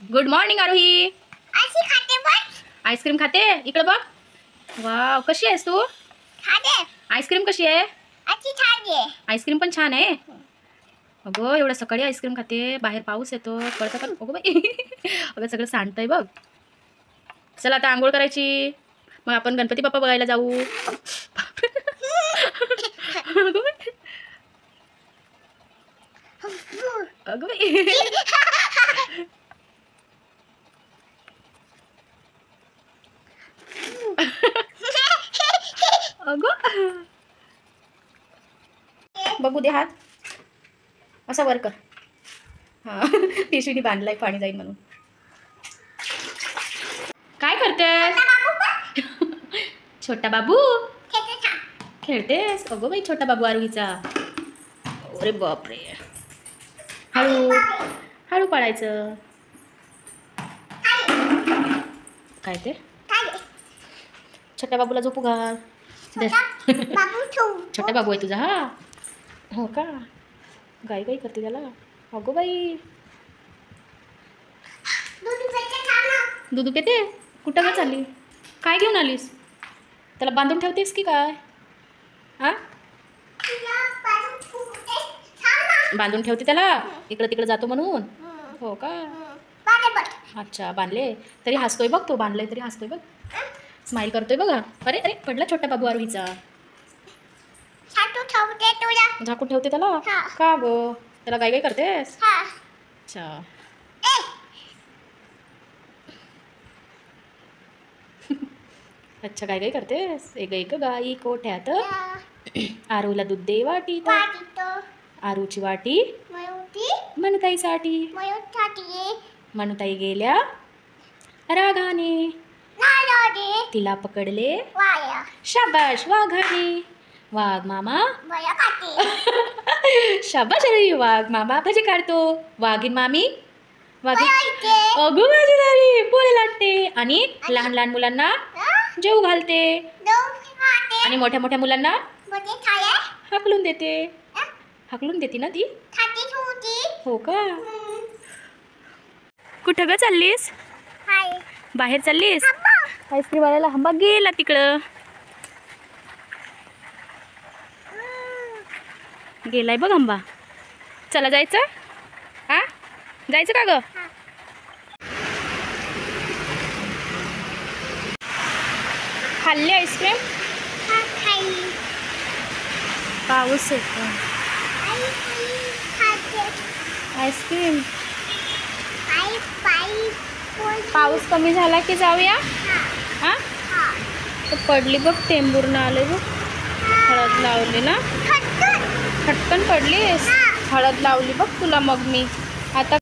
Good morning आरोही. अशी खाते बघ. आईस्क्रीम खाते. इकडे बघ. वाव, कशी आहेस तू? खाते. आईस्क्रीम कशी आहे? अशी खाते. आईस्क्रीम पण छान आहे. अगं एवढं सकाळी आईस्क्रीम खाते. बाहेर पाऊस येतो. कळतं का? अगं बाई अगं सगळं सांडतंय बघ. चला आता आंघोळ करायची. मग आपण गणपती बाप्पा बघायला जाऊ. अगं बाई. अगं बाई. अगं बघू दे हात असा वर कर. हा पिशवीने बांधलाय पाणी जाईल म्हणून. काय करतेस? छोटा बाबू खेळतेस. अगो बाई छोटा बाबू आरोहीचा. अरे बापरे. हळू हळू पळायचं. काय ते? छोट्या बाबूला झोपू घाल. छोटा बाबू आहे तुझा. हा हो का? गाई गाई करते त्याला. अगो बाई दूध पिते. कुठं का चालली? काय घेऊन आलीस? त्याला बांधून ठेवतेस की काय? हा बांधून ठेवते त्याला. इकडं तिकडं जातो म्हणून. हो का? अच्छा बांधले तरी हसतोय बघ तो. बांधले तरी हसतोय बघ. स्माइल करतोय बघा. अरे अरे पडला छोटा बाबू आरोहीचा. झाकून ठेवते त्याला. का गो? त्याला गाई गाई करतेस? अच्छा अच्छा गाई गाई करतेस. एक एक गाई कोठ्यात आरूला दूध दे वाटीत. आरूची वाटी मनुताईसाठी. मनुताई गेल्या रागाने. तिला पकडले शाबाश वाघाने. वाघ मामा शाबाश अरे वाघ मामा भजी काढतो. वाघीन मामी वाघीन अगो माझी दारी बोले लागते. आणि लहान लहान मुलांना जेवू घालते. आणि मोठ्या मोठ्या मुलांना हाकलून देते. हाकलून देते ना ती. हो का? कुठं ग चाललीस? बाहेर चाललीस? आईस्क्रीम वाल्याला हंबा गेला तिकडं. गेलाय बघ हंबा. चला जायचं. हा जायचं का ग? खाल्ली आईस्क्रीम? पाऊस येतो. आईस्क्रीम पाऊस कमी झाला की जाऊया. हा तर पडली बघ. टेंबूरनं आले बघ. हळद लावली ना. खटकन पडलीस. हळद लावली बघ तुला मग मी आता.